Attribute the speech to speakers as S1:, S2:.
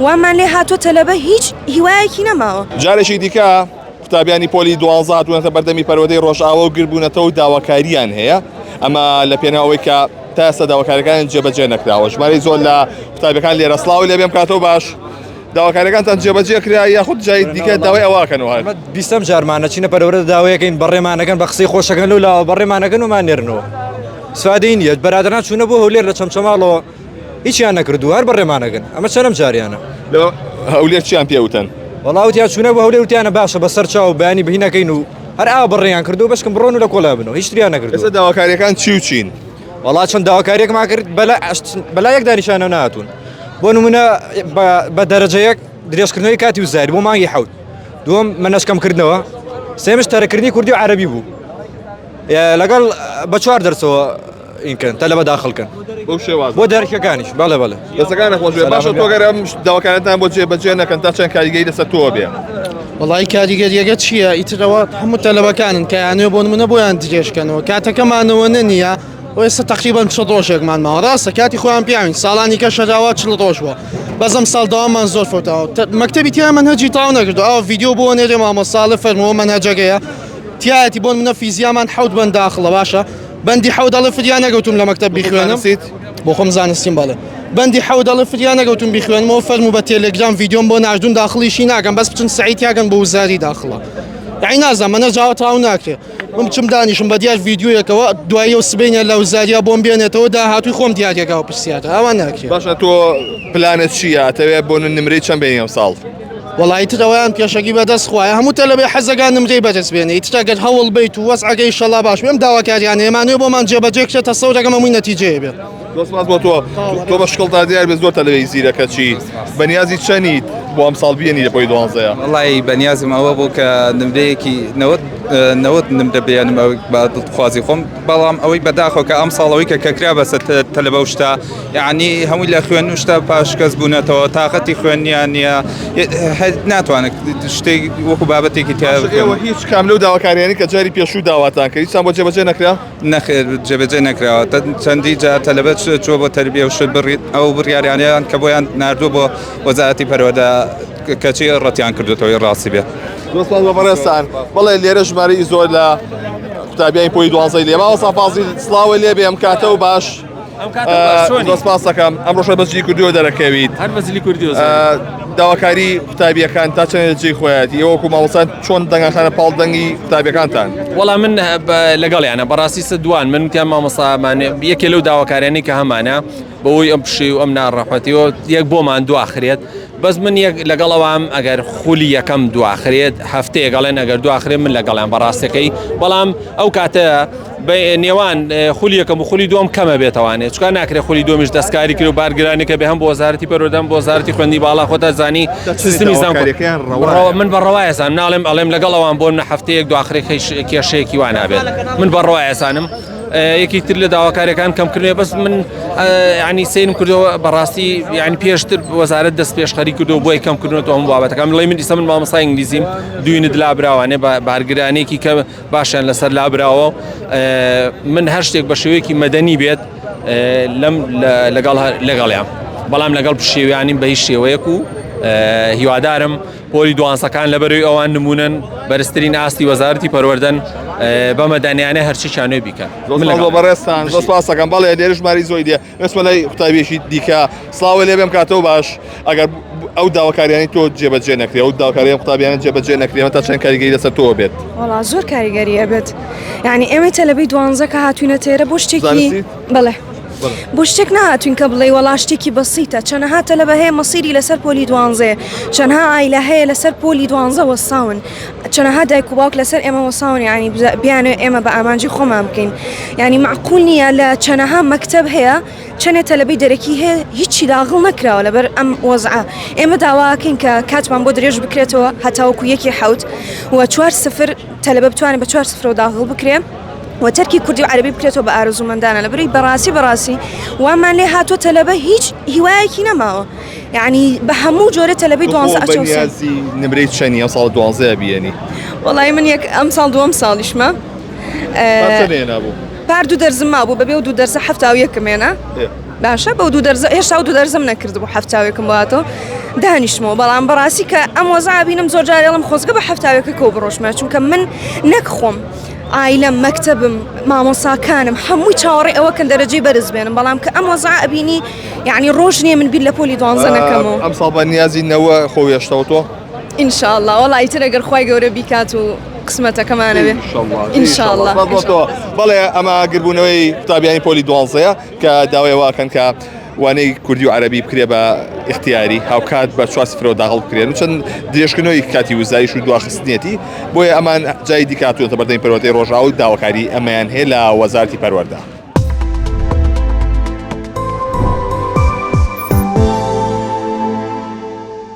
S1: وامان لێ هاتووە تەلەبە هیچ هیوایەکی نەماوە.
S2: جارێکی دیکە قوتابیانی پۆلی 12 هاتوونەتە بەردەمی پەروەردەی ڕۆژئاوا و گربوونەتەوە و داواکاریان هەیە. ئەمە لە پێناوەی کە تا ئێستا داواکاریەکان جێبەجێ نەکراوە. ژمارەی زۆر لە قوتابیەکان لێرە سڵاوی لێ بێم کاتەوە باش. داواکاریەکانتان جێبەجێ کرا یاخود جای دیکە داوای ئەواکەنەوە.
S3: بیستم جارمانە چینە پەروەردە داوایەکەین بەڕێمانەکەن بە قسەی خۆشەکەن و لە بەڕێمانەکەن ومان نێرنەوە. سوادەی نیە بەرادران چوونە بۆ هەولێر لە چەمچەماڵەوە هیچیان نەکردو هەر بەڕێمانەکەن. ئەمە چەندەم جاریانە.
S2: هەولێر چیان پێوتن؟
S3: وڵاوتیان چوونە بۆ هەولێر وتیانە باشە بەسەر چاو بەیانی بهینەکەین و هەر ئاوا بڕێیان کردو بەشکم بڕۆن و لە کۆلا بنەوە هیچ تریان نەکردو.
S2: ئێستا داواکاریەکان چی و چین؟
S3: وڵات چەند داواکاریەکمان کرد بەلا یەک دانیشانە نهاتوون. بۆ نمونە بە دەرەجەیەک درێژکردنەوەی کاتی وزاری بۆ مانگی حەوت. دووەم مەنەشکەمکردنەوە. سێمش تەرەکردنی کوردی و عەرەبی بوو. لەگەڵ بە 4 دەرسەوە ئینکەن تەلەبە داخڵکەن.
S2: بۆ شێوازە.
S3: بۆ دەرکەکانیش بەڵێ بەڵێ.
S2: دەستەکان نەخۆش بێ. باشە تۆ گەرە داواکاریەتان بۆ جێبەجێ نەکەن تا چەند کاریگەری لەسەر تۆ بێ.
S4: وڵی کاریگەریەکە چییە؟ ئیترەوە هەموو تەلەبەکانن کە یانێ بۆ نمونە بۆیان درێژکەنەوە کاتەکەمانەوە نەنیە و ئێستا تقریبان 40 ڕۆژێکمان ماوە ڕاستە کاتی خۆیان پیاوین ساڵانی کە شەراوە 40 ڕۆژ بووە بەزەم ساڵ داوامان زۆر فۆتاوە مەکتەبی تیا منهەجی تاو نەکردو ئەوە ڤیدیۆ بۆ نێرێ مامۆستاڵە فەرمەوە منهەجەکەیە تایەتی بۆ منە فیزیامان حەوت بەند داخڵە باشە بەندی حەودەڵی فریان نەگەوتم لە مەکتەب بیخوێنم بۆ خۆم زانستیم باڵێ بەندی حەودەڵی فریان نەگەوتم بیخوێنمەوە فەرموو بە تێلێگرام ڤیدیۆم بۆ ناردوون داخڵیشی ناکەم بەس بچن سعیدیاکەن بە وزاری داخڵە یعنی نازانم منە جاوە تاو ناکرێ من بچم دانیشم بە دیار ڤیدیۆیەکەوە دواییەوە سبەینە لە وزاریە بۆم بێنێتەوە داهاتووی خۆم دیارەکەەوە پرسیاتە ئەوان ناکرێت.
S2: باشە تۆ پلانت چییە؟ ئەتەوێت بۆ نمرەی چەند بێنی ئەم ساڵ؟
S4: وڵی ترەوەیان پێشەکی بەدەست خوایە هەموو تەلەبێ حەزەکان نمرەی بەدەست بێنێ ئیترەگەر هەوڵ بیت و وەزعەکەی ئینشەڵا باش بێم داواکاریان هێمانوێ بۆمان جێبەجێ کشێتە سەورەکەم هەمووی نەتیجەیە بێت.
S2: دۆستماز بۆ تۆ بە شکڵتا دیار بێ زۆر تەلەڤیزیۆنی زیرەکە چی بەنیازی چەنیت بۆ ئەم ساڵ بێنی لە پۆی 12ەیە؟
S5: وڵی بەنیازم ئەوە بوو کە نمرەیەکی 90 نمرە بێنم بە دڵخوازی خۆم بەڵام ئەوەی بەداخۆ کە ئەم ساڵەوەی کە کەکرا بەسەر تەلەبە و شتا یعنی هەمووی لە خوێن و شتا پاشکەس بوونەتەوە تااقەتی خوێنیان نیە ناتوانێت شتێک وەکو بابەتێکی
S2: ئێوە هیچ کام لەو داواکاریانی کە جاری پێشوو داواتان کە هیچان بۆ جێبەجێ نەکرا؟
S5: نەخێر جێبەجێ نەکراوە چەندی جار تەلەبەت چووە بۆ تەربیە و شت بڕیت ئەو بڕیاریانیان کە بۆیان نردووە بۆ وەزارەتی پەروەردە کەچی ڕەتیان کردوتەوەی ڕاستی بێت.
S2: دۆستمان بە بەڕێستان بەڵێ لێرە ژمارەی زۆر لە قوتابیانی پۆی 12 لێ ماوە سەفازی سڵاوە لێ بێ ئەم کاتە و باش دۆستپاس دەکەم ئەم ڕۆژە بەجلی کوردیەوە دەرەکەویت
S6: هەر بەجلی کوردیەوە
S2: داواکاری قوتابیەکان تا چەند جێی خۆیەتی ئێوە وەکو مامۆستان چۆن دەنگەخانە پاڵدەنگی قوتابیەکانتان؟
S6: وەڵام من لەگەڵیانە بەڕاستی سەدوان من وتیان مامۆستامان یەکێ لەو داواکاریانی کە هەمانە بەوەی ئەم پشی و ئەم ناڕەحەتیەوە یەک بۆمان دواخرێت بەس من لەگەڵەوەم ئەگەر خولی یەکەم دواخرێت هەفتەیە گەڵێن ئەگەر دواخرێت من لەگەڵیان بەڕاستەکەی بەڵام ئەو کاتە نێوان خولی یەکەم و خولی دووەم کەمە بێتەوانێت چکار ناکرێت خولی دومیش دەستکاری کرد و بارگرانێکە بێ هەم بۆ وەزارەتی پەروەردە بۆ وەزارەتی خوێندی باڵا خۆتە زانی سیستمی من بەڕەوای ئەزانم ناڵێم ئەڵێم لەگەڵەوەم بۆ هەفتەیەک دواخرێت کێشەیەکی وان نابێت من بەڕەوای ئەزانم یەکی تر لە داواکاریەکان کەمکردنێ بەس من ینی سێنم کردەوە بەڕاستی ینی پێشتر وەزارەت دەست پێشخەری کردو بۆی کەمکردنەوە ئەم بابەتەکەم لەی من دیسە من مامۆستای ئینگلیزیم دوینت لابراوانێ بارگرانێکی کە باشیان لەسەر لابراوە من هەر شتێک بە شێوەیەکی مەدەنی بێت لەگەڵیان بەڵام لەگەڵ شێویانیم بە هیچ شێوەیەک و هیوادارم پۆلی دوانسەکان لەبەروی ئەوان نمونن بەرزترین ئاستی وەزارەتی پەروەردەن بەمەدانیانە هەرچی چانوێ بیکەن.
S2: بەڕێستان دۆست دەکەم بەڵێ لێرە ژماری زۆری دێ وێسمە لای قوتابیەکی دیکە سڵاوە لێ بێم کاتەوە باش ئەگەر ئەو داواکاریانی تۆ جێبەجێ نەکرێ ئەو داواکاریان قوتابیانە جێبەجێ نەکرێمە تا چەند کاریگەری لەسەر تۆ بێت؟
S1: وەڵا زۆر کاریگەریە بێت یعنی ئێمە تەلەبەی 12 کە هاتوینە تێرە بۆ شتێکی بڵێ بۆ شتێک نهاتوین کە بڵێ وەڵا شتێکی بەسیتە چەندەها تەلەبە هەیە مەسیری لەسەر پۆلی 12 چەندها ئایلە هەیە لەسەر پۆلی 12 وەساون چەندەها دایک و باوک لەسەر ئێمە وەساون یعنی بیانێ ئێمە بە ئامانجی خۆمان بکەین یعنی معقول نییە لە چەندەها مەکتەب هەیە چەندێ تەلەبەی دەرەکی هەیە هیچی داغڵ نەکراوە لەبەر ئەم وەزعە ئێمە داواکەین کە کاتمان بۆ درێژ بکرێتەوە هەتاوەکو 1-0 و 4-0 تەلەبە بتوانێت بە 4-0 داغڵ بکرێ و تەرکی کوردی و عەرەبی بکرێتەوە بە ئارەزومەندانە لەبەرەوەی بەڕاستی وامان لێ هاتووە تەلەبە هیچ هیوایەکی نەماوە یعنی بە هەموو جۆرە تەلەبەی 12
S2: بەنیازی نمرەی چەندی ئەم ساڵ 12 بیێنی؟
S1: وەڵای من ئەم ساڵ دووەم ساڵیشمە
S2: پار 2 دەرزم مابوو بەبێ و 2 دەرسە 71 هێنا
S1: باشە بەو دوو دەرزە هێشتا دوو دەرزم نەکرد بۆ هەفتاوێکم باتەوە دانیشتمەوە بەڵام بەڕاستی کە ئەم وەزا بینم زۆر جارێڵم خۆزگە بە هەفتاوێکە کەو بڕۆشمە چونکە من نەکخۆم ئایلەم مەکتەبم مامۆساکانم هەمووی چاوەڕێ ئەوەکەن دەرەجەی بەرز بێنم بەڵام کە ئەم وەزا ئەبینی یعنی ڕۆژ نییە من بیر لە پۆلی 12 نەکەمەوە
S2: ئەم ساڵ بە نیازینەوە خۆویێشتەوە
S1: ئینشاءالله وەڵی تر ئەگەر خوای گەورە بیکات و قسمەتەکەمانەوێ ئینشاءالله
S2: بەڵێ ئەمە گربوونەوەی قوتابیانی پۆلی 12 کە داوایەوەکەن کە وانەی کوردی و عەرەبی بکرێ بە اختیاری هاوکات بە 4 سفرەوە داخڵ بکرێن و چەند درێژکردنەوەی کاتی وزاریش و دواخستنیەتی بۆیە ئەمان جای دیکاتوێتە بەردەمی پەروەردەی ڕۆژاو و داواکاری ئەمەیان هەیە لە وەزارەتی پەروەردە